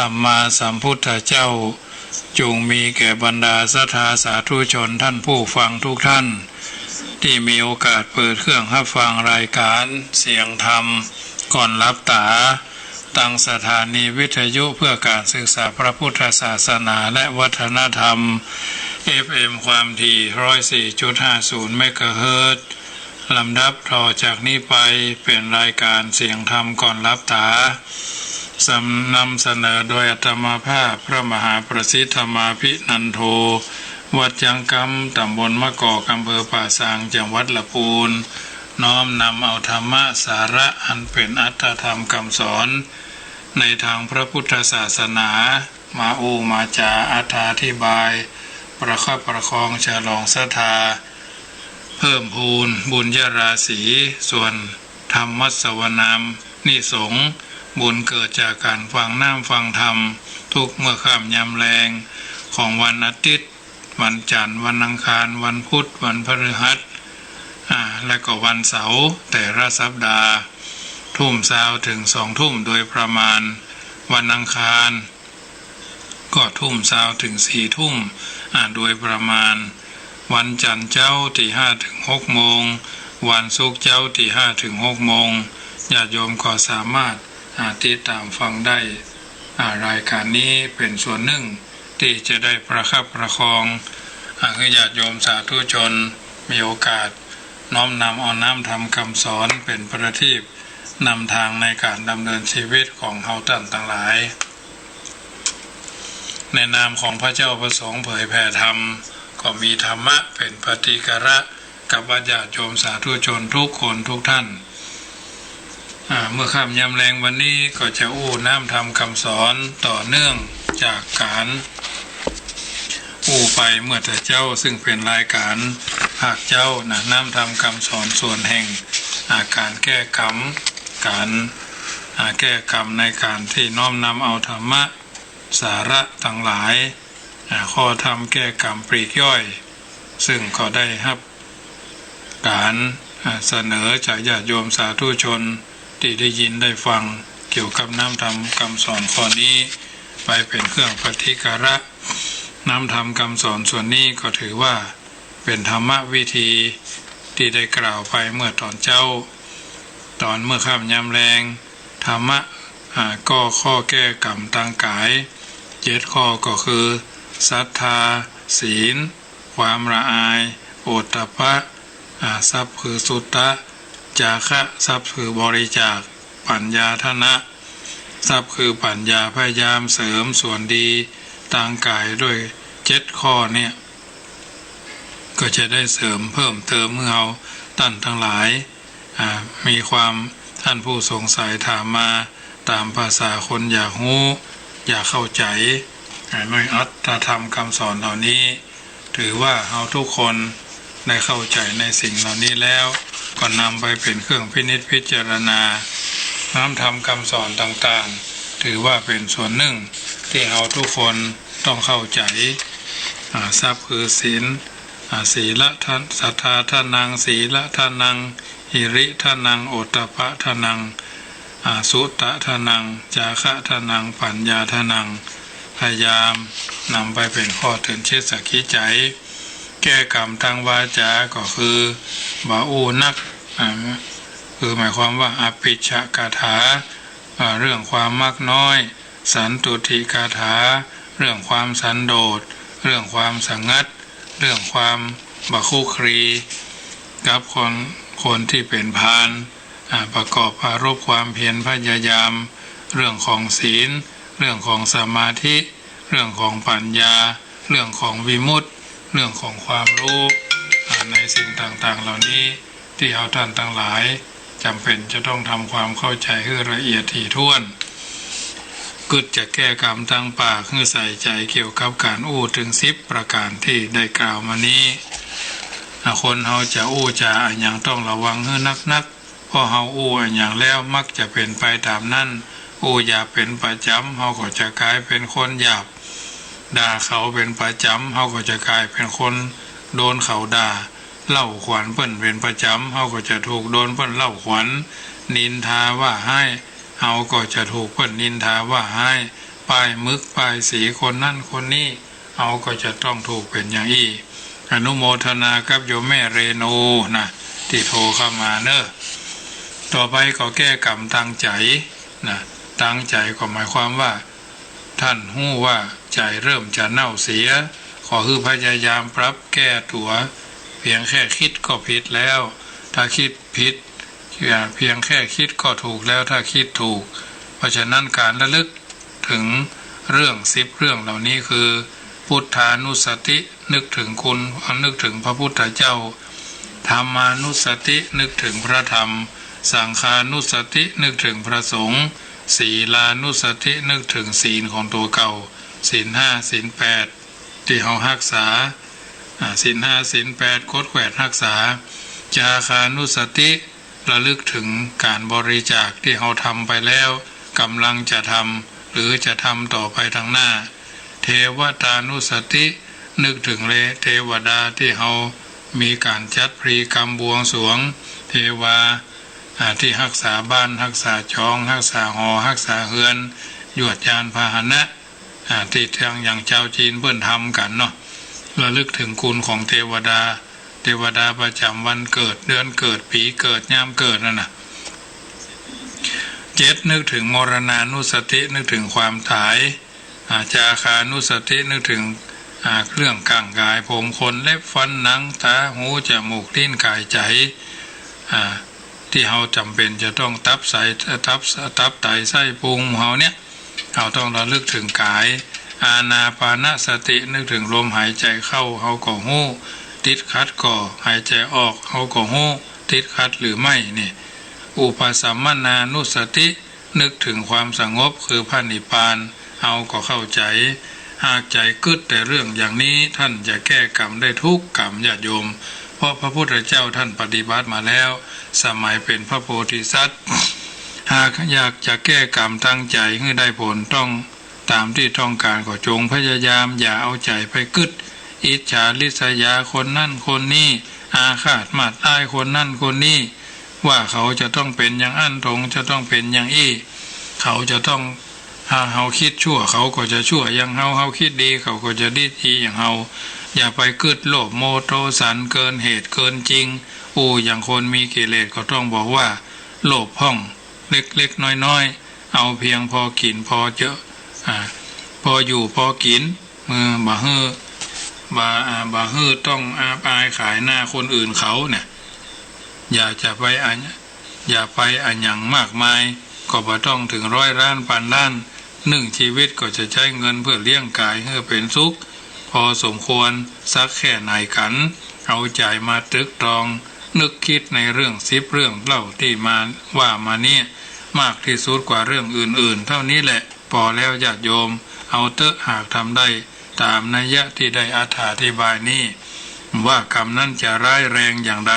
สัมมาสัมพุทธเจ้าจงมีแก่บรรดาศรัทธาสาธุชนท่านผู้ฟังทุกท่านที่มีโอกาสเปิดเครื่องรับฟังรายการเสียงธรรมก่อนรับตาตั้งสถานีวิทยุเพื่อการศึกษาพระพุทธศาสนาและวัฒนธรรม FM ความถี่ 104.50 เมกะเฮิรตซ์ลำดับต่อจากนี้ไปเป็นรายการเสียงธรรมก่อนรับตานำเสนอโดยอาตมาภาพพระมหาประสิทธมาภินันโทวัดยังกำตำบลมะกอกอำเภอป่าซางจังหวัดลำพูนน้อมนำเอาธรรมะสาระอันเป็นอัตถธรรมคำสอนในทางพระพุทธศาสนามามาจาอธิบายประคับประคองฉลองศรัทธาเพิ่มพูนบุญญาราศีส่วนธรรมสวนามนิสงส์บุญเกิดจากการฟังน้ำฟังธรรมทุกเมื่อค่ำยามแรงของวันอาทิตย์วันจันทร์วันอังคารวันพุธวันพฤหัสและก็วันเสาร์แต่ละสัปดาห์ทุ่มเช้าถึง2 ทุ่มโดยประมาณวันอังคารก็ทุ่มเช้าถึง4 ทุ่มโดยประมาณวันจันทร์เจ้าที่5 ถึง 6 โมงวันศุกร์เจ้าที่5 ถึง 6 โมงญาติโยมก็สามารถติดตามฟังได้รายการนี้เป็นส่วนหนึ่งที่จะได้ประคับประคองให้ญาติโยมสาธุชนมีโอกาสน้อมนำเอาน้ำธรรมคำสอนเป็นประทีปนำทางในการดำเนินชีวิตของเฮาท่านทั้งหลายในนามของพระเจ้าประสงค์เผยแผ่ธรรมก็มีธรรมะเป็นปฏิการะกับญาติโยมสาธุชนทุกคนทุกท่านเมื่อค่ำยามแรงวันนี้ก็จะน้ำธรรมคำสอนต่อเนื่องจากการไปเมื่อแต่เจ้าซึ่งเป็นรายการภาคเจ้าน้ำธรรมคำสอนส่วนแห่งการแก้กรรมการแก้กรรมในการที่น้อมนำเอาธรรมะสาระทั้งหลายข้อธรรมแก้กรรมปลีกย่อยซึ่งก็ได้รับการเสนอจากญาติโยมสาธุชนที่ได้ยินได้ฟังเกี่ยวกับน้ำธรรมคำสอนข้อนี้ไปเป็นเครื่องปฏิการะน้ำธรรมคำสอนส่วนนี้ก็ถือว่าเป็นธรรมวิธีที่ได้กล่าวไปเมื่อตอนเจ้าตอนเมื่อค่ำยามแรงธรรมะก็ข้อแก้กรรมทางกาย7 ข้อก็คือศรัทธาศีลความละอายโอตตัปปะทรัพย์คือสุตตะจาคะทรัพย์คือบริจาคปัญญาทนะทรัพย์คือปัญญาพยายามเสริมส่วนดีทางกายด้วย7 ข้อเนี่ยก็จะได้เสริมเพิ่มเติมเมื่อเราท่านทั้งหลายมีความท่านผู้สงสัยถามมาตามภาษาคนอยากรู้อยากเข้าใจในอัตถธรรมคำสอนเหล่านี้ถือว่าเราทุกคนได้เข้าใจในสิ่งเหล่านี้แล้วก็นำไปเป็นเครื่องพินิจพิจารณาน้ำธรรมคำสอนต่างๆถือว่าเป็นส่วนหนึ่งที่เราทุกคนต้องเข้าใจทรัพย์คือศีลศีลทันศรัทธาทานังศีลทานังหิริทานังโอตตัปปะทานังสุตตะทานังจาคะทานังปัญญาทานังพยายามนำไปเป็นข้อเตือนเชิดสักขีใจแก้กรรมทางวาจาก็คือบานักคือหมายความว่าอภิชกถาเรื่องความมักน้อยสันตุทิกถาเรื่องความสันโดษเรื่องความสงัดเรื่องความบัคุครีกับคนที่เป็นพาลประกอบภารบความเพียรพยายามเรื่องของศีลเรื่องของสมาธิเรื่องของปัญญาเรื่องของวิมุตติเรื่องของความรู้ในสิ่งต่างๆเหล่านี้ที่เราท่านทั้งหลายจำเป็นจะต้องทำความเข้าใจให้ละเอียดถี่ถ้วนกึศจะแก้กรรมทางปากให้ใส่ใจเกี่ยวกับการถึง10 ประการที่ได้กล่าวมานี้คนเราจะจะอย่างต้องระวังให้นักเพราะเราอย่างแล้วมักจะเป็นไปตามนั้นอย่าเป็นประจำเราก็จะกลายเป็นคนหยาบด่าเขาเป็นประจำเราก็จะกลายเป็นคนโดนเขาด่าเล่าขวัญเปิ้นเป็นประจำเราก็จะถูกโดนเปิ้นเล่าขวัญนินทาว่าให้เราก็จะถูกเปิ้นนินทาว่าให้ ป้ายมึกป้ายสีคนนั่นคนนี้เอาก็จะต้องถูกเป็นอย่างอี้อนุโมทนากับโยมแม่เรโนนะที่โทรเข้ามาเนอะต่อไปก็แก้กรรมตั้งใจนะตั้งใจก็หมายความว่าท่านหู้ว่าใจเริ่มจะเน่าเสียขอคือพยายามปรับแก้ตัวเพียงแค่คิดก็ผิดแล้วถ้าคิดผิดเพียงแค่คิดก็ถูกแล้วถ้าคิดถูกเพราะฉะนั้นการระลึกถึงเรื่อง10เรื่องเหล่านี้คือพุทธานุสตินึกถึงคุณนึกถึงพระพุทธเจ้าธรรมานุสตินึกถึงพระธรรมสังฆานุสตินึกถึงพระสงฆ์ศีลานุสตินึกถึงศีลของตัวเก่าศีล5ศีล8ที่เรารักษาศีล5ศีล8คดแขวดรักษาจาคานุสติระลึกถึงการบริจาคที่เราทำไปแล้วกำลังจะทำหรือจะทำต่อไปทางหน้าเทวตานุสตินึกถึงเทวดาที่เรามีการจัดพรีกรรมบวงสรวงเทวาที่รักษาบ้านรักษาช่องรักษาหอรักษาเฮือนยวดยานพาหนะที่ทางอย่างเจ้าจีนเพิ่นทำกันเนาะระลึกถึงคุณของเทวดาประจำวันเกิดเดือนเกิดปีเกิดยามเกิดนั่นน่ะ7นึกถึงมรณานุสตินึกถึงความตายจาคานุสตินึกถึงเครื่องก่างกายผมขนเล็บฟันหนังตาหูจมูกลิ้นกายใจที่เราจำเป็นจะต้องตับไตไส้พุงเราเนี่ยเราต้องระลึกถึงกายอานาปานสตินึกถึงลมหายใจเข้าเราก็หู้ติดขัดก็หายใจออกเราก็หู้ติดขัดหรือไม่นี่อุปสัมมนานุสตินึกถึงความสงบคือพระนิพพานเราก็เข้าใจหากใจกึดแต่เรื่องอย่างนี้ท่านจะแก้กรรมได้ทุกกรรมญาติโยมเพราะพระพุทธเจ้าท่านปฏิบัติมาแล้วสมัยเป็นพระโพธิสัตว์หากอยากจะแก้กรรมตั้งใจให้ได้ผลต้องตามที่ต้องการก็จงพยายามอย่าเอาใจไปกึดอิจฉาริษยาคนนั่นคนนี้อาฆาตมาดอ้ายคนนั่นคนนี้ว่าเขาจะต้องเป็นอย่างอั้นตรงจะต้องเป็นอย่างอี้เขาจะต้องเฮาคิดชั่วเขาก็จะชั่วอย่างเฮาคิดดีเขาก็จะดีอย่างเฮาอย่าไปกึดโลภโมโทสันเกินเหตุเกินจริงอย่างคนมีกิเลสก็ต้องบอกว่าโลภห้องเล็กๆน้อยๆเอาเพียงพอกินพอเจอพออยู่พอกินมือบ่ฮื้อต้องอาบอายขายหน้าคนอื่นเขาเนี่ยอย่าไปอันอย่างมากมายก็บ่ต้องถึง100 ล้านพันล้านชีวิตก็จะใช้เงินเพื่อเลี้ยงกายให้เป็นสุขพอสมควรสักแค่ไหนกันเอาใจมาตรึกตรองนึกคิดในเรื่อง10เรื่องเล่าที่มาเนี่ยมากที่สุดกว่าเรื่องอื่นๆเท่านี้แหละพอแล้วญาติโยมเอาเถอะหากทำได้ตามนัยยะที่ได้อธิบายนี้ว่ากรรมนั้นจะร้ายแรงอย่างใด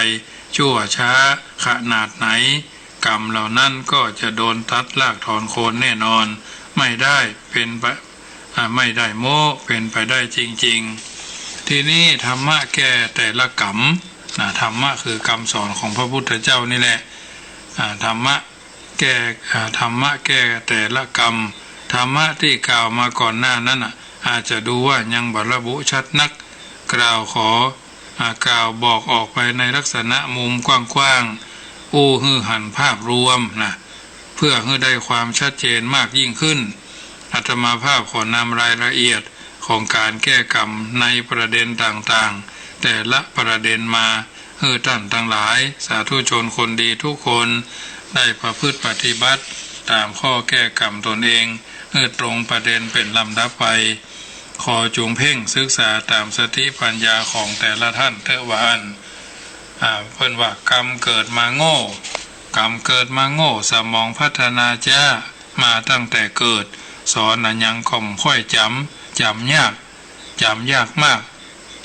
ชั่วช้าขนาดไหนกรรมเหล่านั้นก็จะโดนตัดรากถอนโคนแน่นอนไม่ได้โม้เป็นไปได้จริงๆทีนี้ธรรมะแก้แต่ละกรรมธรรมะคือกรรมสอนของพระพุทธเจ้านี่แหละธรรมะแก้แต่ละกรรมธรรมะที่กล่าวมาก่อนหน้านั้นอาจจะดูว่ายังบ่ระบุชัดนักกล่าวบอกออกไปในลักษณะมุมกว้างๆฮือหันภาพรวมเพื่อให้ได้ความชัดเจนมากยิ่งขึ้นอาตมาภาพขอนำรายละเอียดของการแก้กรรมในประเด็นต่างๆแต่ละประเด็นมาให้ท่านทั้งหลายสาธุชนคนดีทุกคนได้ประพฤติปฏิบัติตามข้อแก้กรรมตนเองให้ตรงประเด็นเป็นลำดับไปขอจงเพ่งศึกษาตามสติปัญญาของแต่ละท่านเถอะว่าเพิ่นว่ากรรมเกิดมาโง่สมองพัฒนาจ้ามาตั้งแต่เกิดสอนยังค่อมค่อยจำยากมาก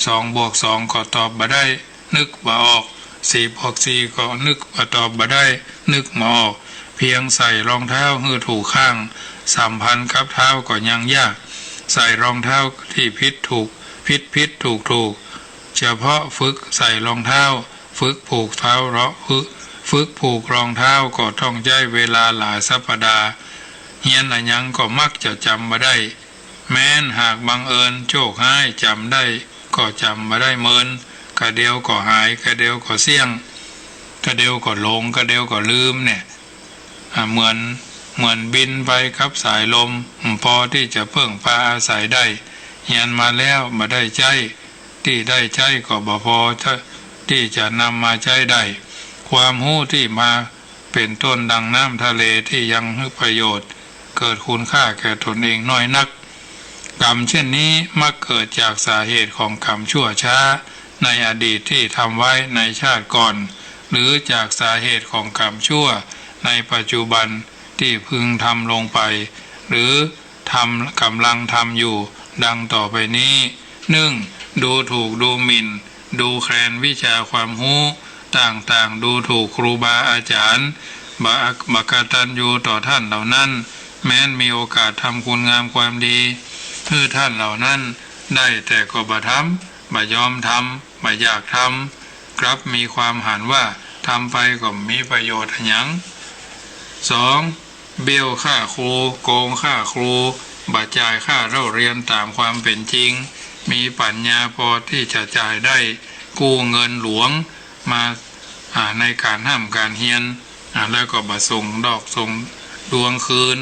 2+2ก็ตอบบ่ได้นึกบ่ออก4+4ก็นึกบ่ตอบบ่ได้นึกบ่ออกเพียงใส่รองเท้าให้ถูกข้างสัมพันธ์กับเท้าก็ยังยากใส่รองเท้าที่ผิดถูกเฉพาะฝึกใส่รองเท้าฝึกผูกเท้าฝึกผูกรองเท้าก็ต้องใช้เวลาหลายสัปดาห์ เฮียนละยังก็มักจะจำบ่ได้แม้นหากบังเอิญโชคร้ายจำได้ก็จำบ่ได้เมินกะเดียวก็หายกะเดียวก็เสี่ยงกะเดียวก็หลงกะเดียวก็ลืมเนี่ยเหมือนบินไปกับสายลมพอที่จะเพิ่งพาอาศัยได้เฮียนมาแล้วบ่ได้ใจที่ได้ใจก็บ่พอที่จะนำมาใช้ได้ความรู้ที่มาเป็นต้นดังน้ำทะเลที่ยังให้ประโยชน์เกิดคุณค่าแก่ตนเองน้อยนักกรรมเช่นนี้มักเกิดจากสาเหตุของกรรมชั่วช้าในอดีตที่ทำไว้ในชาติก่อนหรือจากสาเหตุของกรรมชั่วในปัจจุบันที่พึงทำลงไปหรือกำลังทำอยู่ดังต่อไปนี้1. ดูถูกดูหมิ่นดูแคลนวิชาความรู้ต่างๆดูถูกครูบาอาจารย์บักตัญญูต่อท่านเหล่านั้นแม้นมีโอกาสทำคุณงามความดีคือท่านเหล่านั้นได้แต่ก็บ่ทำบ่ยอมทำบ่อยากทำกลับมีความหันว่าทำไปก็มีประโยชน์หยัง 2. เบี้ยวค่าครูโกงค่าครูบ่จ่ายค่าเล่าเรียนตามความเป็นจริงมีปัญญาพอที่จะจ่ายได้กู้เงินหลวงมาในการห้ามการเฮียนแล้วก็บ่ส่งดอกส่งดวงคืน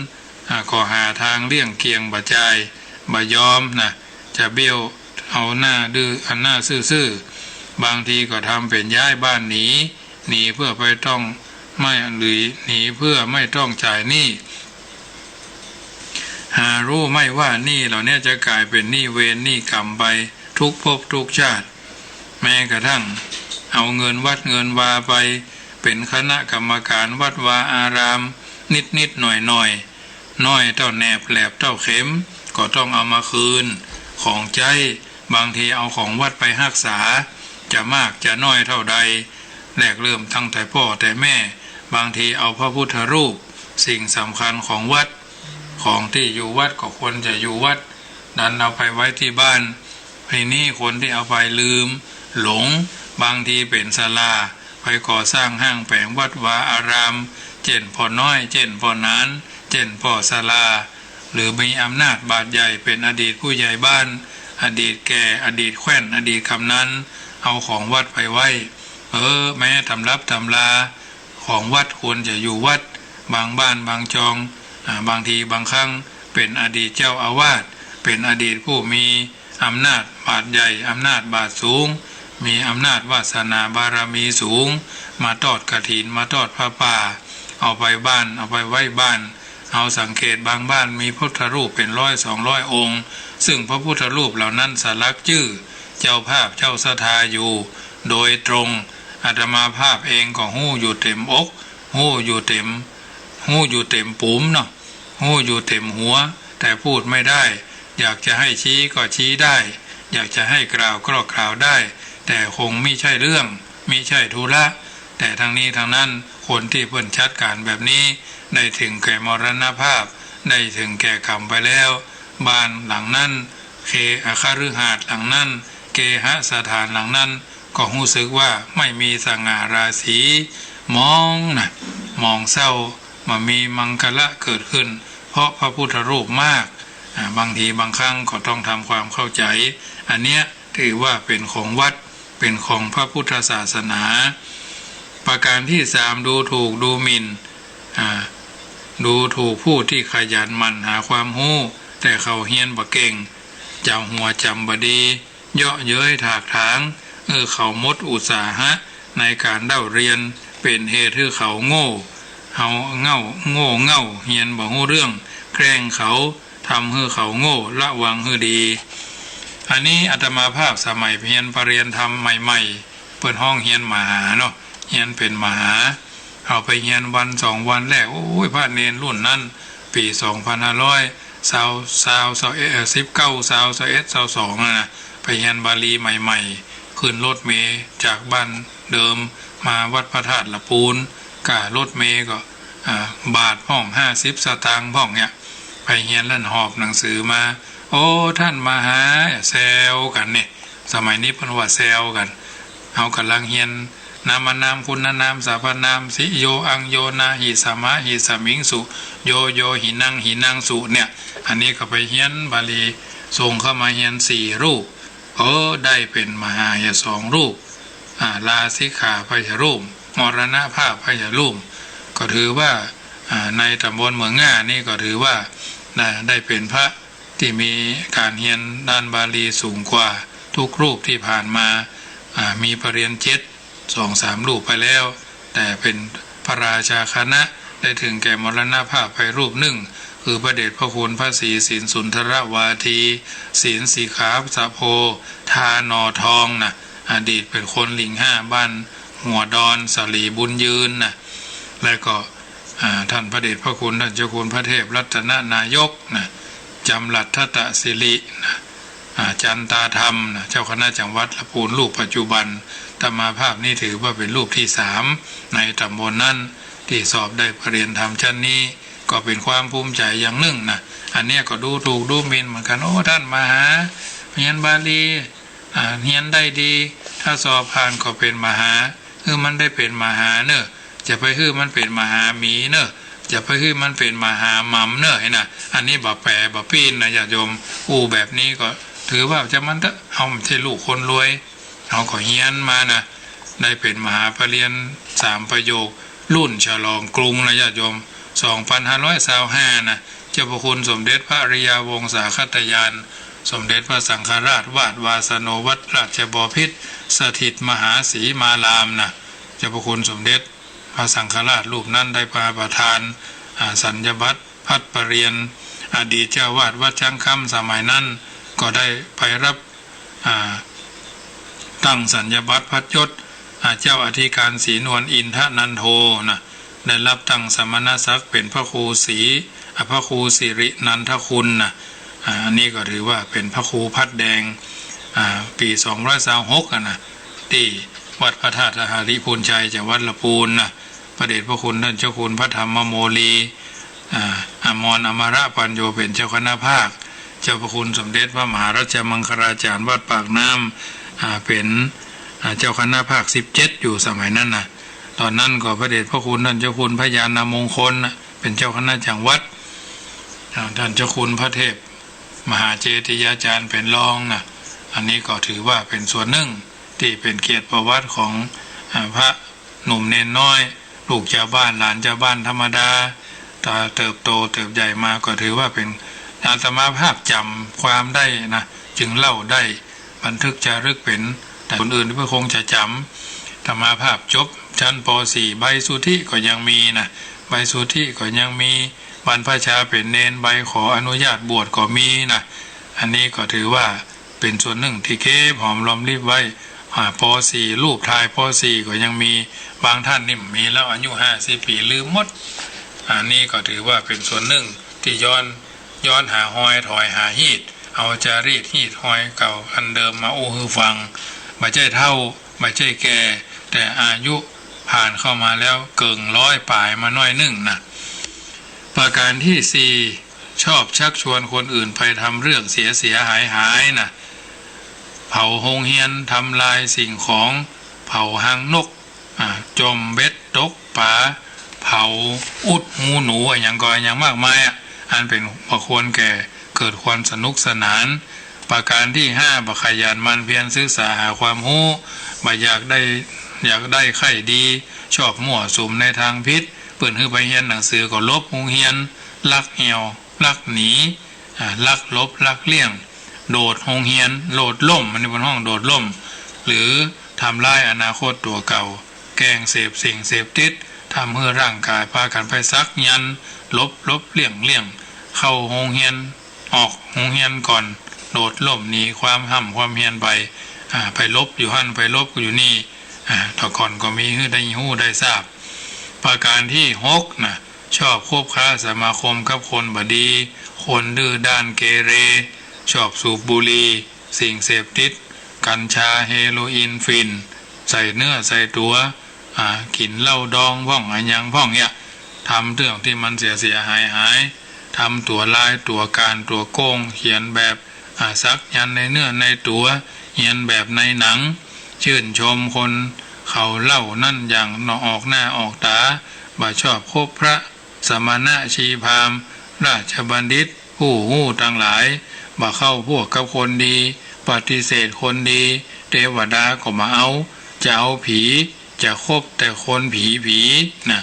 ก็หาทางเลี่ยงเกียงบ่จ่ายบ่ยอมนะจะเบี้ยวเอาหน้าดื้ออันหน้าซื่อบางทีก็ทำเป็นย้ายบ้านหนีเพื่อไปต้องไม่หรือหนีเพื่อไม่ต้องจ่ายหนี้หารู้ไม่ว่าหนี้เหล่านี้จะกลายเป็นหนี้เวรหนี้กรรมไปทุกภพทุกชาติแม้กระทั่งเอาเงินวัดเงินวาไปเป็นคณะกรรมการวัดวาอารามนิดหน่อยน้อยเท่าแหนบแหลบเท่าเข็มก็ต้องเอามาคืนของใจบางทีเอาของวัดไปรักษาจะมากจะน้อยเท่าใดแรกเริ่มตั้งแต่พ่อแต่แม่บางทีเอาพระพุทธรูปสิ่งสำคัญของวัดของที่อยู่วัดก็ควรจะอยู่วัดดันเอาไปไว้ที่บ้านทีนี้คนที่เอาไปลืมหลงบางทีเป็นศาลาไปก่อสร้างห้างแผงวัดวาอารามเช่นพ่อน้อยเช่นพ่อนานเช่นพ่อศาลาหรือมีอำนาจบาดใหญ่เป็นอดีตผู้ใหญ่บ้านอดีตแก่อดีตแคว้นอดีตคำนั้นเอาของวัดไปไว้แม้ทำรับทำลาของวัดควรจะอยู่วัดบางบ้านบางจองบางทีบางครั้งเป็นอดีตเจ้าอาวาสเป็นอดีตผู้มีอำนาจบาดใหญ่อำนาจบาดสูงมีอำนาจวาสนาบารมีสูงมาทอดกฐินมาทอดผ้าป่าเอาไปบ้านเอาไปไว้บ้านเอาสังเกตบางบ้านมีพระพุทธรูปเป็น100-200 องค์ซึ่งพระพุทธรูปเหล่านั้นสลักชื่อเจ้าภาพเจ้าศรัทธาอยู่โดยตรงอาตมาภาพเองก็หู้อยู่เต็มอกหู้อยู่เต็มปุ๋มเนาะหู้อยู่เต็มหัวแต่พูดไม่ได้อยากจะให้ชี้ก็ชี้ได้อยากจะให้กล่าวก็กล่าวได้แต่คงไม่ใช่เรื่องไม่ใช่ธุระแต่ทั้งนี้ทั้งนั้นคนที่เพิ่นชัดการแบบนี้ได้ถึงแก่มรณภาพได้ถึงแก่กรรมไปแล้วบ้านหลังนั้นเคอาคาฤหาสน์หลังนั้นเกหสถานหลังนั้นก็รู้สึกว่าไม่มีสง่าราศีมองเศร้ามามีมังคละเกิดขึ้นเพราะพระพุทธรูปมากบางทีบางครั้งก็ต้องทำความเข้าใจอันเนี้ยถือว่าเป็นของวัดเป็นของพระพุทธศาสนาประการที่3ดูถูกดูหมิ่นดูถูกผู้ที่ขยันหมั่นหาความรู้แต่เขาเฮียนบ่เก่งเจ้าหัวจำบดีเยาะเย้ยถากถางเขามดอุตสาหะในการเล่าเรียนเป็นเหตุให้เขาโง่เฮียนบ่รู้เรื่องแกล้งเขาทำให้เขาโง่ละวังให้ดีอันนี้อาตมาภาพสมัยเฮียนปรริญญาธรรมใหม่ๆเปิดห้องเฮียนมหาเนาะเฮียนเป็นมหาเอาไปเฮียนวัน2 วันแรกโอ้ยพระเนรรุ่นนั้นปี2522นะไปเฮียนบาลีใหม่ๆขึ้นรถเมล์จากบ้านเดิมมาวัดพระธาตุละปูนกะรถเมล์ก็บาทห้อง50 สตางค์ห้องเนี่ยไปเฮียนแล้วหอบหนังสือมาโอ้ท่านมหาแซวกันเนี่ยสมัยนี้เพิ่นว่าแซวกันเอากำลังเฮียน นามนามคุณนามสรรพนามสิโยอังโยนาหิสมะหิสมิงสุโยโยหินังหินังสุเนี่ยอันนี้ก็ไปเฮียนบาลีส่งเข้ามาเฮียน4 รูปได้เป็นมหาย2 รูปลาสิกขาพยรูปมรณภาพพยรูปก็ถือว่าในตำบลเมืองง่านี่ก็ถือว่าได้เป็นพระที่มีการเฮียนด้านบาลีสูงกว่าทุกรูปที่ผ่านมามีปรริญญา2-3 รูปไปแล้วแต่เป็นพระราชาคณะได้ถึงแก่มรณภาพไปรูปหนึ่งคือพระเดชพระคุณพระศรีศีลสุนทรวาทีศีลสีขาสะโพทานอทองนะอดีตเป็นคนหลิง5บ้านหัวดอนสลีบุญยืนนะและก็ท่านพระเดชพระคุณท่านเจ้าคุณพระเทพรัตนนายกนะจำรัตถะศิรินะจันตาธรรมนะเจ้าคณะจังหวัดลำพูนรูปปัจจุบันธรรมาภาพนี้ถือว่าเป็นรูปที่3ในตำบลนั้นที่สอบได้ปรริญญาธรรมชั้นนี้ก็เป็นความภูมิใจอย่างหนึ่งนะอันนี้ก็ดูถูกดูหมิ่นเหมือนกันท่านมาหาเฮียนบาลีเฮียนได้ดีถ้าสอบผ่านก็เป็นมหามันได้เป็นมหาเนอะจะไปมันเป็นมหามีเนอะจะไปมันเป็นมหามัมเนอะนะอันนี้บ่แปรบ่ปีนนะญาติโยมแบบนี้ก็ถือว่าจะมันเอาไม่ใช่ลูกคนรวยเอาก็เฮียนมานะได้เป็นมหาปรริญญา3 ประโยครุ่นฉลองกรุงนะญาติโยม2525นะเจ้าพระคุณสมเด็จพระอริยวงศาคตยานสมเด็จพระสังฆราชวาดวาสโนวัดราชบพิตรสถิตมหาสีมารามนะเจ้าพระคุณสมเด็จพระสังฆราชรูปนั้นได้ประทานสัญญบัตรพัดปรริญญาอดีตเจ้าวาดวัดช้างคำสมัยนั้นก็ได้ไปรับตั้งสัญญบัตรพัดยศเจ้าอธิการศรีนวลอินทนันโทนะได้รับตั้งสมณศักดิ์เป็นพระครูศรีพระครูสิรินันทคุณนะอันนี้ก็ถือว่าเป็นพระครูพัดแดงปี226นะที่วัดพระธาตุหาริพูนชัยจังหวัดลำพูนนะพระเดชพระคุณท่านเจ้าคุณพระธรรมโมลีอมรอมรปัญโยเป็นเจ้าคณะภาคเจ้าพระคุณสมเด็จพระมหาราชมังคลาจารย์วัดปากน้ำเป็นเจ้าคณะภาค17อยู่สมัยนั้นนะตอนนั้นก็พระเดชพระคุณท่านเจ้าคุณพระยานามงคลเป็นเจ้าคณะจังหวัดท่านเจ้าคุณพระเทพมหาเจติยาจารย์เป็นรองนะอันนี้ก็ถือว่าเป็นส่วนหนึ่งที่เป็นเกียรติประวัติของพระหนุ่มเนนน้อยลูกชาวบ้านหลานชาวบ้านธรรมดาตาเติบโตเติบใหญ่มาก็ถือว่าเป็นอาตมาภาพจำความได้นะจึงเล่าได้บันทึกจารึกเป็นแต่คนอื่นที่คงจะจำธรรมาภาพจบชั้นป .4 ใบสุทธิก็ยังมีนะใบสุทธิก็ยังมีบรรพชาเป็นเนนใบขออนุญาตบวชก็มีนะอันนี้ก็ถือว่าเป็นส่วนหนึ่งที่เก็บหอมรอมริบไว้ป .4 รูปถ่ายป .4 ก็ยังมีบางท่านนี่มีแล้วอายุ50 ปีลืมหมดอันนี้ก็ถือว่าเป็นส่วนหนึ่งที่ย้อนหาหอยถอยหาหีดเอาจารีตหีดหอยเก่าอันเดิมมาฮือฟังไม่ใช่เท่าไม่ใช่แก่แต่อายุผ่านเข้ามาแล้วเกิน100 ป่ายมาน้อยหนึ่งนะประการที่4ชอบชักชวนคนอื่นไปทำเรื่องเสียหายนะเผาโฮงเฮียนทำลายสิ่งของเผาหางนกจมเบ็ดตกปลาเผาอุดหูหนูอย่างก่ออย่างมากมายอันเป็นประควรแก่เกิดความสนุกสนานประการที่5บักขยันมันเพียรศึกษาหาความรู้บ่อยากได้ไข่ดีชอบมั่วสุมในทางพิษเปิ่นให้ไปเฮียนหนังสือก็ลบโรงเรียนลักเหี่ยวลักหนีลักลบลักเลี่ยงโดดโรงเรียนโหลดล่มมันในบนห้องโดดล่มหรือทำลายอนาคตตัวเก่าแกล้งเสพสิ่งเสพติดทำให้ร่างกายพากันไปซักยันลบเลี่ยงเข้าโรงเรียนออกโรงเรียนก่อนโดดล่มหนีความห้ำความเฮียนไปลบอยู่หั่นไปลบอยู่นี่ตะก่อนก็มีได้หู้ได้ทราบประการที่6นะชอบคบค้าสมาคมกับคนบดีคนดื้อด้านเกเรชอบสูบบุหรี่สิ่งเสพติดกัญชาเฮโรอีนฟินใส่เนื้อใส่ตัวกินเหล้าดองพ่องอันยังพ่องเนี่ยทำเรื่องที่มันเสียหายทำตัวลายตัวการตัวโกงเขียนแบบซักยันในเนื้อในตัวเขียนแบบในหนังชื่นชมคน เขาเล่านั่นอย่างนออกหน้าออกตาบ่ชอบคบพระสมณะชีพราหมณ์ราชบัณฑิตผู้หู้ทั้งหลายบ่เข้าพวกกับคนดีปฏิเสธคนดีเทวดาก็มาเอาจะเอาผีจะคบแต่คนผีนะ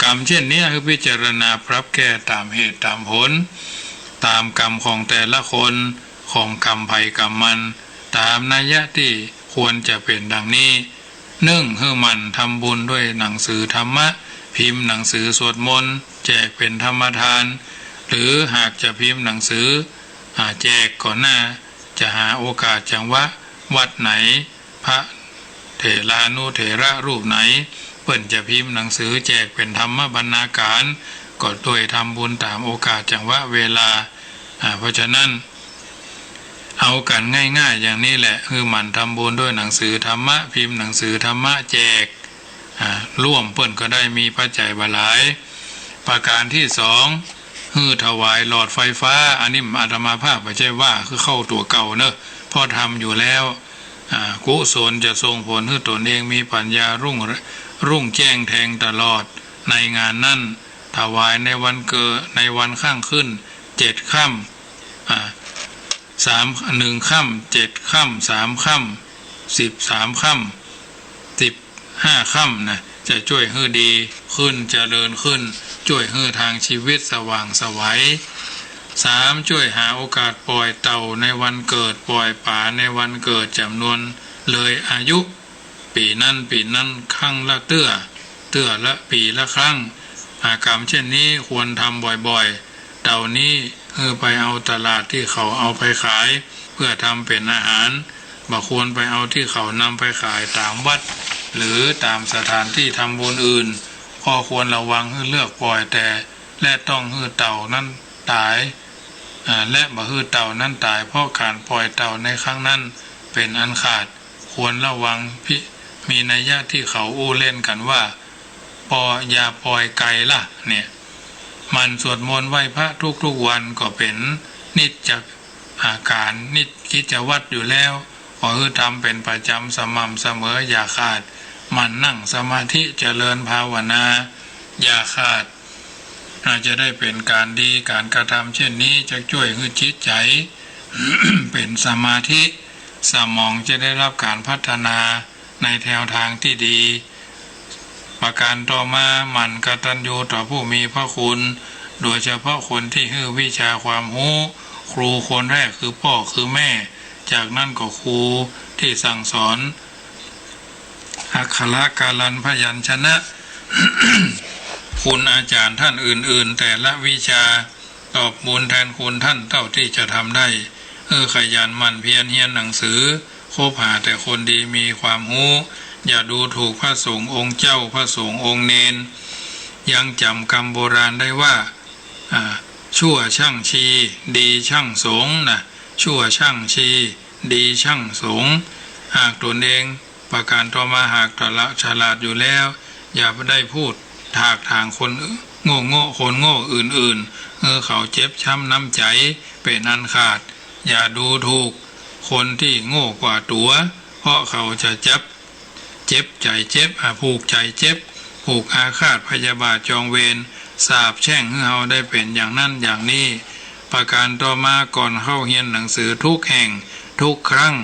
กรรมเช่นนี้คือพิจารณาปรับแก้ตามเหตุตามผลตามกรรมของแต่ละคนของกรรมภัยกรรมมันตามนัยยะที่ควรจะเป็นดังนี้นึ่งให้มันทำบุญด้วยหนังสือธรรมะพิมพ์หนังสือสวดมนต์แจกเป็นธรรมทานหรือหากจะพิมพ์หนังสือแจกก่อนหน้าจะหาโอกาสจังหวะวัดไหนพระเถรานุเถระรูปไหนเปิ่นจะพิมพ์หนังสือแจกเป็นธรรมบรรณาการก็โดยทำบุญตามโอกาสจังหวะเวลาเพราะฉะนั้นเอากันง่ายๆอย่างนี้แหละคือหมั่นทำบุญด้วยหนังสือธรรมะพิมพ์หนังสือธรรมะแจกร่วมเปิ่นก็ได้มีปัจจัยบาหลายประการที่สองถวายหลอดไฟฟ้าอันนี้อาตมาภาพไม่ใช่ว่าคือเข้าตัวเก่าเนอะพอทำอยู่แล้วกุศลจะส่งผลให้ตนเองมีปัญญารุ่งแจ้งแทงตลอดในงานนั้นถวายในวันเกิดในวันข้างขึ้น7 ค่ำ1 ค่ำ7 ค่ำ3 ค่ำ13 ค่ำ15 ค่ำนะจะช่วยให้ดีขึ้นเจริญขึ้นช่วยให้ทางชีวิตสว่างไสว3ช่วยหาโอกาสปล่อยเต่าในวันเกิดปล่อยป่าในวันเกิดจำนวนเลยอายุปีนั้นครั้งละเตื้อละปีละครั้งกรรมเช่นนี้ควรทำบ่อยๆเต่านี้ไปเอาตลาดที่เขาเอาไปขายเพื่อทำเป็นอาหารบ่ควรไปเอาที่เขานำไปขายตามวัดหรือตามสถานที่ทำบุญอื่นก็ควรระวังให้เลือกปล่อยแต่และต้องให้เต่านั้นตายและบ่ให้เต่านั้นตายเพราะการปล่อยเต่าในครั้งนั้นเป็นอันขาดควรระวังมีนัยยะที่เขาอู้เล่นกันว่าอย่าปล่อยไก่ล่ะเนี่ยมันสวดมนต์ไหว้พระทุกวันก็เป็นนิจจอาการนิจกิจวัตรอยู่แล้วขอให้ทำเป็นประจำสม่ำเสมออย่าขาดมันนั่งสมาธิเจริญภาวนาอย่าขาดจะได้เป็นการดีการกระทำเช่นนี้จะช่วยให้จิตใจ เป็นสมาธิสมองจะได้รับการพัฒนาในแนวทางที่ดีประการต่อมามันกตัญญูต่อผู้มีพระคุณโดยเฉพาะคนที่ให้วิชาความรู้ครูคนแรกคือพ่อคือแม่จากนั้นก็ครูที่สั่งสอนอักขระกาลันพยัญชนะ คุณอาจารย์ท่านอื่นๆแต่ละวิชาตอบบุญแทนคุณท่านเท่าที่จะทำได้ขยันหมั่นเพียรเรียนหนังสือคบหาแต่คนดีมีความรู้อย่าดูถูกพระสงฆ์องค์เจ้าพระสงฆ์องค์เนนยังจำคำโบราณได้ว่าชั่วช่างชีดีช่างสงฆ์นะชั่วช่างชีดีช่างสงฆ์หากตนเองประการต่อมาหากตละฉลาดอยู่แล้วอย่าไปได้พูดถากทางคนโง่คนโง่อื่นเขาเจ็บช้ำน้ำใจเป็นอันขาดอย่าดูถูกคนที่โง่กว่าตัวเพราะเขาจะเจ็บใจเจ็บผูกใจเจ็บผูกอาฆาตพยาบาทจองเวรสาบแช่งให้เราได้เป็นอย่างนั้นอย่างนี้ประการต่อมาก่อนเข้าเรียนหนังสือทุกแห่งทุกครั้ง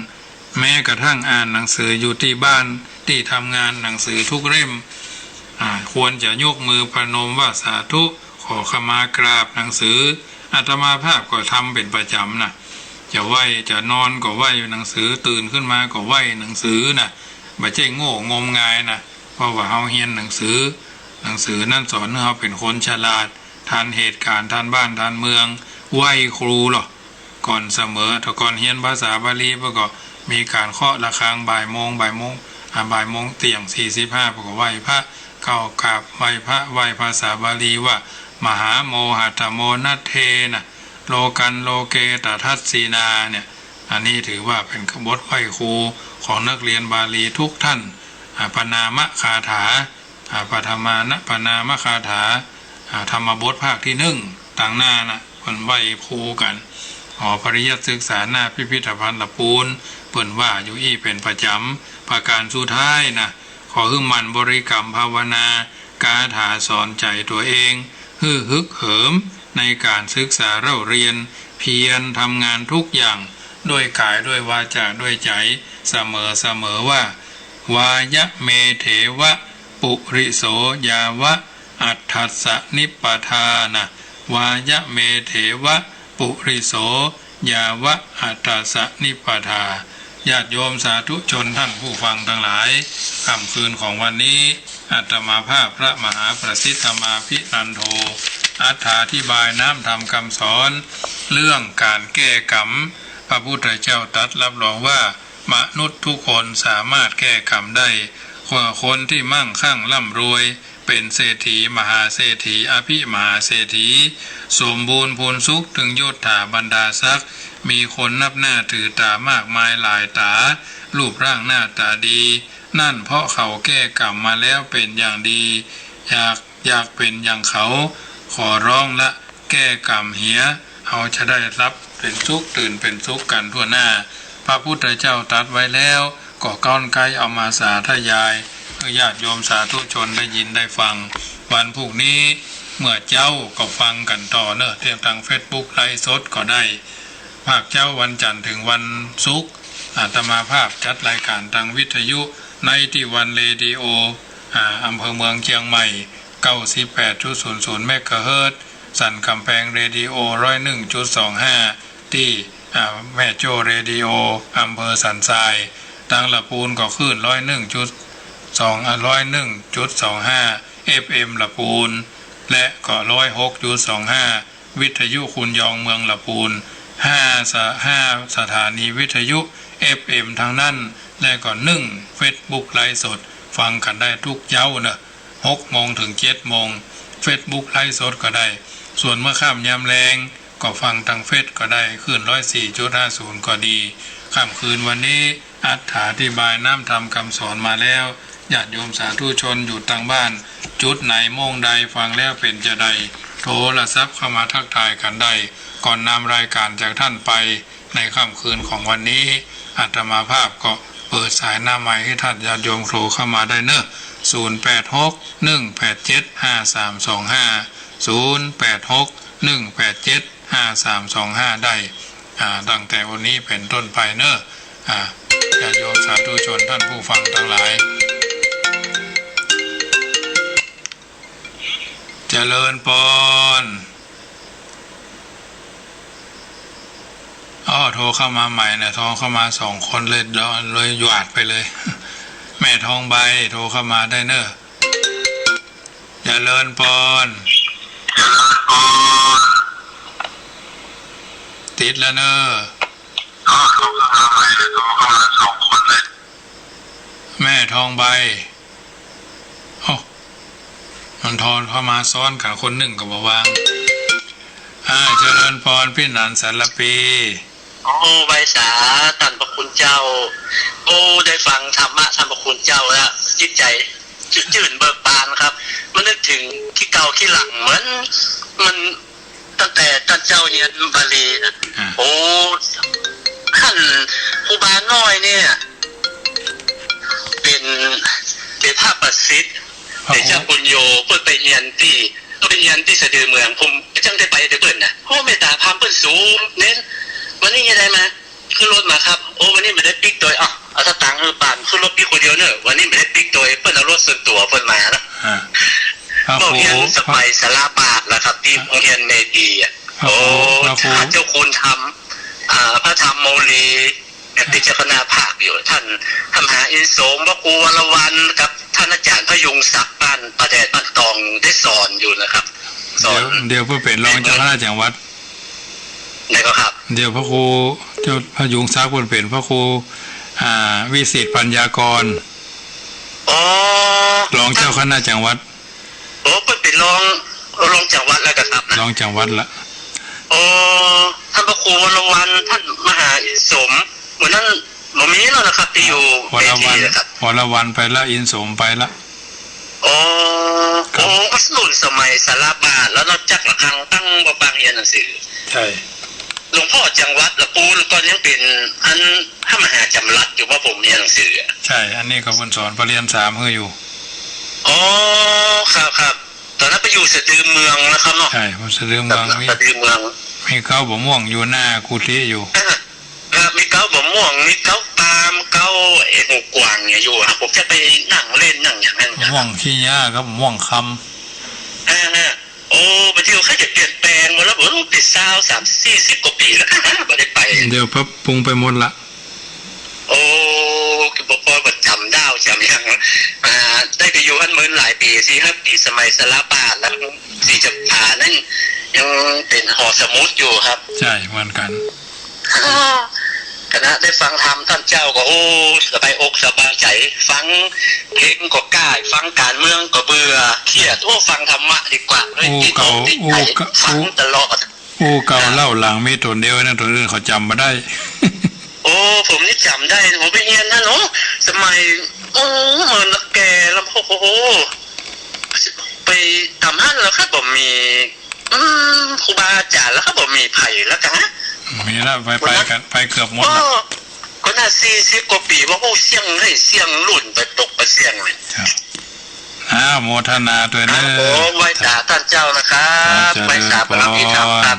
แม้กระทั่งอ่านหนังสืออยู่ที่บ้านที่ทำงานหนังสือทุกเล่มควรจะยกมือประนมว่าสาธุขอขมากราบหนังสืออาตมาภาพก็ทำเป็นประจำนะจะไหวจะนอนก็ไหวหนังสือตื่นขึ้นมาก็ไหวหนังสือนะไม่ใช่โง่งมงายนะเพราะว่าเราเรียนหนังสือนั่นสอนให้เราเป็นคนฉลาดทันเหตุการณ์ทันบ้านทันเมืองไหวครูหรอก่อนเสมอถ้าก่อนเรียนภาษาบาลีก็มีการเคาะระฆังบ่ายโมงเตียง45ก็ไหวพระเข้ากราบไหวพระไหวภาษาบาลีว่ามหาโมหัตโมนัตเทนะโลกันโลเกตทัสสีนาเนี่ยอันนี้ถือว่าเป็นบทไหว้ครูของนักเรียนบาลีทุกท่านปนามคาถาปฐมานะปนามคาถาธรรมบทภาคที่1ต่างหน้านะคนไหว้ครูกันหอปริยัติศึกษาหน้าพิพิธภัณฑ์ละปูนเปิ่นว่าอยู่เป็นประจำประการสุดท้ายนะ ขอให้มันบริกรรมภาวนากาถาสอนใจตัวเองฮึกเหิมในการศึกษาเล่าเรียนเพียรทำงานทุกอย่างด้วยกายด้วยวาจาด้วยใจเสมอว่าวายะเมเถวะปุริโสยาวะอัฏฐัสสะนิปปทานะวายะเมเถวะปุริโสยาวะอัฏฐัสสะนิปปทาญาติโยมสาธุชนท่านผู้ฟังทั้งหลายค่ำคืนของวันนี้อาตมาภาพพระมหาประสิทธมาภินันโทอธิบายน้ำธรรมคำสอนเรื่องการแก้กรรมพระพุทธเจ้าตรัสรับรองว่ามนุษย์ทุกคนสามารถแก้กรรมได้คนที่มั่งคั่งร่ำรวยเป็นเศรษฐีมหาเศรษฐีอภิมหาเศรษฐีสมบูรณ์พูนสุขถึงยศถาบรรดาศักดิ์มีคนนับหน้าถือตามากมายหลายตารูปร่างหน้าตาดีนั่นเพราะเขาแก้กรรมมาแล้วเป็นอย่างดีอยากเป็นอย่างเขาขอร้องละแก้กรรมเหียเอาจะได้รับเป็นสุขตื่นเป็นสุขกันทั่วหน้าพระพุทธเจ้าตรัสไว้แล้วก็ก้อนไกลเอามาสาธยายเพื่อญาติโยมสาธุชนได้ยินได้ฟังวันพรุ่งนี้เมื่อเจ้าก็ฟังกันต่อเนอะทาง Facebook ไลฟ์สดก็ได้ภาคเจ้าวันจันทร์ถึงวันศุกร์อาตมาภาพจัดรายการทางวิทยุในที่วันเรดิโออำเภอเมืองเชียงใหม่ 98.00 เมกะเฮิรตซ์สันกำแพงเรดิโอ 101.25 ที่แม่โจ้เรดิโออำเภอสันทรายทางละปูนก็ขึ้น 101.25 FM ละปูนและก็ 106.25 วิทยุคุณยองเมืองละปูน5 สถานีวิทยุ FM ทางนั้นและก็1 Facebook ไลฟ์สดฟังกันได้ทุกเย้านะ6 โมงถึง 7 โมง Facebook ไลฟ์สดก็ได้ส่วนเมื่อค่ำยามแรงก็ฟังทางเฟซก็ได้ขึ้น 104.50 ก็ดีค่ำคืนวันนี้อธิบายน้ำธรรมคำสอนมาแล้วญาติโยมสาธุชนอยู่ทางบ้านจุดไหนโมงใดฟังแล้วเป็นจะใดโทรศัพท์เข้ามาทักทายกันได้ก่อนนำรายการจากท่านไปในค่ำคืนของวันนี้อาตมาภาพก็เปิดสายหน้าไมค์ให้ท่านญาติโยมโทรเข้ามาได้เนอะ086-187-5325 ได้ตั้งแต่วันนี้เป็นต้นไปเนอะญาติโยมสาธุชนท่านผู้ฟังทั้งหลายเจริญพรโทรเข้ามาใหม่นะโทรเข้ามา2 คนเลยหยาดไปเลยแม่ทองใบโทรเข้ามาได้เนอะเจริญพรติดแล้วเนอะแม่ทองใบมันทอนเข้ามาซ้อนกับคนหนึ่งกับวางเจริญพรพี่นันสารปีใบสาท่านพระคุณเจ้าได้ฟังธรรมะท่านพระคุณเจ้าแล้วจิตใจจื่นเบิกบานครับมันนึกถึงที่เก่าที่หลังเหมือนมันตั้งแต่ท่านเจ้าเรียนบาลีนะท่านครูบาน้อยเนี่ยเป็นพระประสิทธิ์เป็นเจ้าปุญโญเพื่อไปเรียนที่สะดือเมืองผมจังได้ไปเปิ้นนะเมตตาพามเปิ้นสูงเน้นวันนี้ยังไงมาขึ้นรถมาครับวันนี้ไม่ได้ปิกตัวเอาสตางค์คือป่านขึ้นรถปีคนเดียวเนอะวันนี้ไม่ได้ปิกตัวเปิ้นเอารถส่วนตัวเปิ้นมานะโรงเรียนสมัยสารบาทนะครับที่โรงเรียนเมดีท่านเจ้าคุณทำพระธรรมโมลีติเจ้าคณะภาคอยู่ท่านมหาอินโสมพระครูวรวันกับท่านอาจารย์พยุงศักดิ์บ้านประแดดบ้านตองได้สอนอยู่นะครับเดี๋ยวเพื่อเป็นรองเจ้าคณะจังหวัดไหนก็ครับเดี๋ยวพระครูเจ้าพยุงศักดิ์เป็นพระครูวิสิตปัญญากรรองเจ้าคณะจังหวัดเป็นรองจังหวัดแล้วกันครับรองจังหวัดละท่านพระครูวรวันท่านมหาอินสมเหมือนนั้นบ่มีแล้วนะครับที่อยู่วรวันไปละอินสมไปละก็รุ่นสมัยสารบาทแล้วนอกจากระฆังตั้งบางเรียนหนังสือใช่หลวงพ่อจังหวัดละปูตอนยังเป็นอัน ข้ามหาจำรัดอยู่ว่าผมเรียนหนังสือใช่อันนี้ก็เพิ่นสอนปรริญญา3เฮออยู่อ๋อครับตอนนั้นไปอยู่สะดือเมืองนะครับเนาะใช่สะดือเมืองสะดือเมืองมีเก้าบ่ม่วงอยู่หน้ากุฏิอยู่มีเก้าบ่ม่วงมีเก้าปามเก้าหูกวางเนี่ยอยู่ครับผมจะไปนั่งเล่นนั่งอย่างนั้นม่วงขี้ยาครับม่วงคำโอ้มาเที่ยวข้าจะเปลี่ยนแปลงมาแล้วผมติด30-40 กว่าปีแล้วไม่ได้ไปเดี๋ยวพับปรุงไปหมดละโอ้คือพอจำดาวจำยังได้ไปอยู่ฮั่นเมืองหลายปี4-5 ปีสมัยสลาปาดแล้วสีจำปานั่นยังเป็นหอสมุดอยู่ครับใช่เหมือนกันคณะได้ฟังธรรมท่านเจ้าก็โอ้สบายอกสบายใจฟังเพลงก็กล้าฟังการเมืองก็เบื่อเครียดฟังธรรมะดีกว่าเลยติดอกติดใจฟังตลอดเก่าเล่าหลังมีตัวเดียวนะตัวอื่นเขาจำมาได้โอ้ผมนี่จำได้ผมไปเรียนนะเนาะสมัยเหมือนละแกแล้วโอ้โหไปทำฮั่นแล้วครับผมมีครูบาอาจารย์แล้วครับผมมีไผ่แล้วกันมีแล้วไปกันไปเกือบหมดแล้วก็น่า40 กว่าปีว่าโอ้เสียงให้เสียงหลุ่นไปตกไปเสียงเลยโมทนาตัวเนอโอ้ไว้ตาท่านเจ้านะครับไว้ตาพระพิธครับ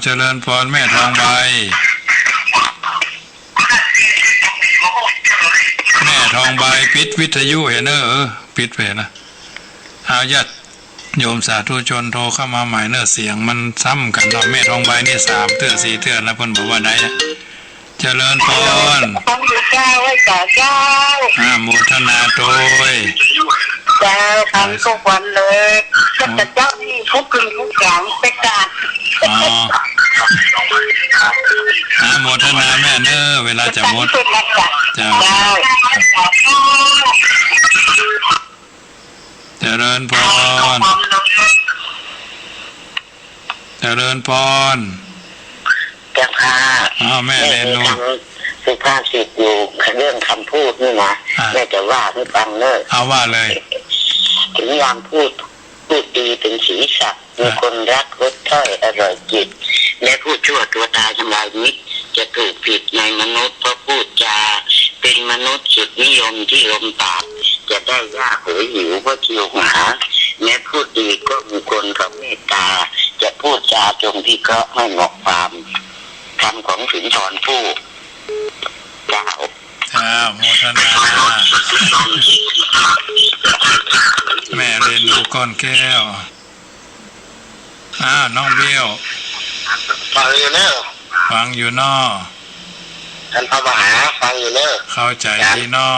เจริญพรแม่ทองใบแม่ทองใบปิดวิทยุเห็นเนอะปิดไปนะญาติโยมสาธุชนโทรเข้ามาใหม่เนอะเสียงมันซ้ำกันเนาะแม่ทองใบนี่3 เทื่อ 4 เทื่อแล้วเพิ่นบอกว่าได้เจริญพรต้องดูเจ้าไว้ต่อเจ้าโมทนาโดยเจ้าทำทุกวันเลยแต่เจ้านี่ทุกคืนทุกอย่างไปกราบโมทนาแม่เนอะเวลาจะหมดเจ้าเจริญพรเจริญพรเจ้าค่ะแม่เรียนรู้สุภาษิตอยู่เรื่องคำพูดนี่นะแม่จะว่าให้ฟังเลยว่าเลยถึงยามพูดดีเป็นศีรษะมีคนรักรสถ้อยอร่อยจิตและพูดชั่วตัวตายทำลายมิตรจะถูกผิดในมนุษย์เพราะพูดจาเป็นมนุษย์สุดนิยมที่ลมปากจะได้ยากหรือหิวเพราะคิวหาแม้พูดดีก็มีคนเขาเมตตาจะพูดจาจงที่ก็ไม่เหมาะความคำของสุนทรภู่เจ้าโมทนาแม่เรียนรู้ก้อนแก้วน้องเบี้ยวฟังอยู่เนอะฟังอยู่นอท่านพระมหาฟังอยู่เนอะเข้าใจที่นอ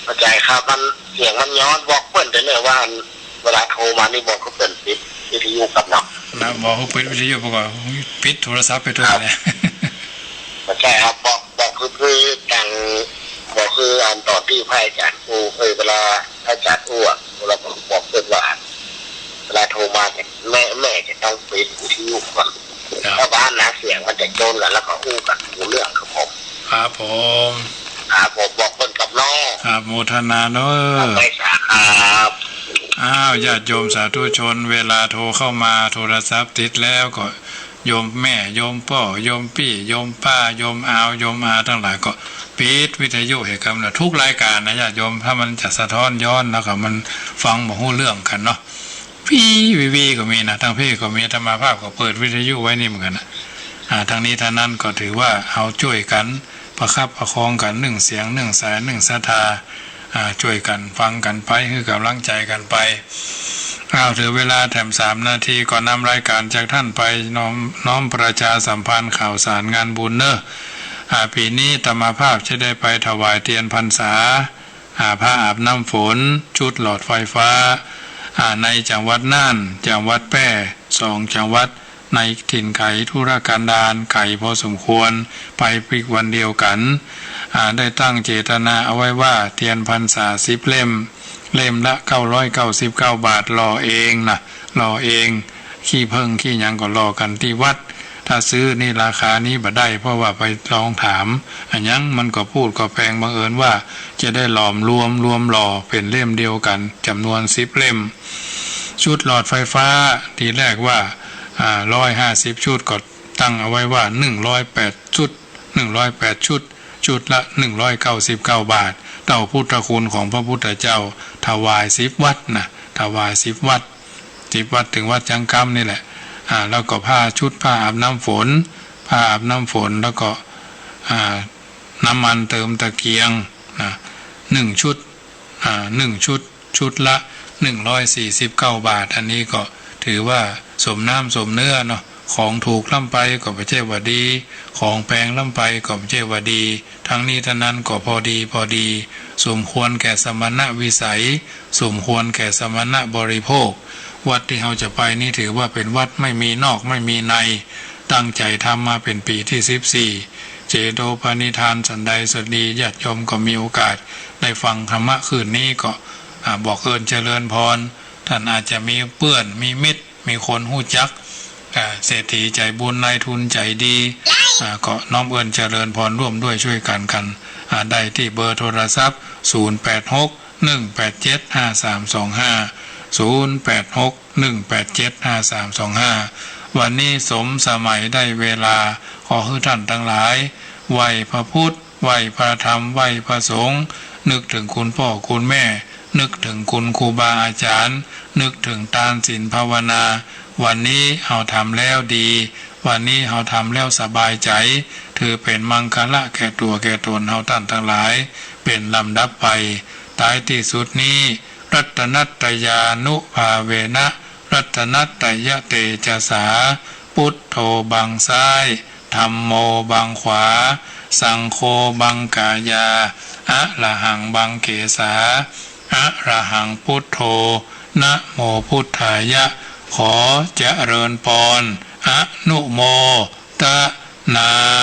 เข้าใจครับมันเสียงมันย้อนบอกเพื่อนไปเลยว่าเวลาโทรมานี่บอกเขาเปิดปิดวิทยุกับเนาะบอกเขาปิดวิทยุบอกว่าปิดโทรศัพท์ไปตัวเลยใช่ครับบอกคือต่างบอกคือตอนที่พระอาจารย์อูเวลาอาจารย์อูเราบอกเพื่อนว่าเวลาโทรมาเนี่ยแม่จะต้องปิดวิทยุก่อนถ้าบ้านนะเสียงมันจะโจนแล้วก็อู้กับหูเรื่องครับผมครับผมบอกคนกับน้องครับโมทนาเนอะไปสาครับญาติโยมสาธุชนเวลาโทรเข้ามาโทรศัพท์ติดแล้วก็โยมแม่โยมพ่อโยมพี่โยมป้าโยมโยมอาทั้งหลายก็ปิดวิทยุให้กันนะทุกรายการนะญาติโยมถ้ามันจะสะท้อนย้อนแล้วก็มันฟังบ่ฮู้เรื่องกันเนาะพี่วีก็มีนะทั้งพี่ก็มีธรรมภาพก็เปิดวิทยุไว้นี่เหมือนกันนะทางนี้ทางนั้นก็ถือว่าเอาช่วยกันประคับประคองกัน1 เสียง1 สาย1 ศรัทธาช่วยกันฟังกันไปคือกำลังใจกันไปถือเวลาแถม3 นาทีก่อนนำรายการจากท่านไปน้อมประชาสัมพันธ์ข่าวสารงานบุญเนอะปีนี้ธรรมภาพจะได้ไปถวายเทียนพรรษาผ้าอาบน้ำฝนชุดหลอดไฟฟ้าในจังหวัดน่านจังหวัดแพร่2 จังหวัดในถิ่นไก่ธุรกันดารไก่พอสมควรไปปีกวันเดียวกันได้ตั้งเจตนาเอาไว้ว่าเทียนพรรษา10 เล่มละ999 บาทรอเองขี้เพิ่งขี้ยังก็รอกันที่วัดถ้าซื้อนี่ราคานี้บ่ได้เพราะว่าไปลองถามยังมันก็พูดก็แพงบังเอิญว่าจะได้หลอมรวมหล่อเป็นเล่มเดียวกันจำนวน10 เล่มชุดหลอดไฟฟ้าทีแรกว่า150 ชุดก็ตั้งเอาไว้ว่า108 ชุด 108ชุดชุดละ199 บาทเต่าพุทธคุณของพระพุทธเจ้าถวาย10 วัดนะถวาย10 วัด10 วัดถึงวัดจังกำนี่แหละแล้วก็ผ้าชุดผ้าอาบน้ำฝนผ้าอาบน้ำฝนแล้วก็น้ำมันเติมตะเกียง1 ชุด1 ชุดชุดละ149 บาทอันนี้ก็ถือว่าสมน้ำสมเนื้อเนาะของถูกล่ำไปก็ไม่ใช่ว่าดีของแพงล่ำไปก็ไม่ใช่ว่าดีทั้งนี้ทั้งนั้นก็พอดีสมควรแก่สมณะวิสัยสมควรแก่สมณะบริโภควัดที่เราจะไปนี่ถือว่าเป็นวัดไม่มีนอกไม่มีในตั้งใจทำมาเป็นปีที่14เจโตปณิธานสันใดสดีญาติโยมก็มีโอกาสได้ฟังธรรมะคืนนี้ก็บอกเอิญเจริญพรท่านอาจจะมีเพื่อนมีมิตรมีคนหู้จักเศรษฐีใจบุญนายทุนใจดีก็น้อมเอิญเจริญพรร่วมด้วยช่วยกันได้ที่เบอร์โทรศัพท์0861875325 วันนี้สมสมัยได้เวลาขอให้ท่านทั้งหลายไหว้พระพุทธไหว้พระธรรมไหว้พระสงฆ์นึกถึงคุณพ่อคุณแม่นึกถึงคุณครูบาอาจารย์นึกถึงทานศีลภาวนาวันนี้เราทำแล้วดีวันนี้เราทำแล้วสบายใจถือเป็นมังคละแก่ตัวแก่ตนเราท่านทั้งหลายเป็นลำดับไปท้ายที่สุดนี้รัตนัตยานุภาเวนะรัตนัตยะเตจสาพุทโธบังซ้ายธัมโมบังขวาสังโฆบังกายาอะระหังบังเกสาอะระหังพุทโธนะโมพุทธายะขอเจริญพรอนุโมทนา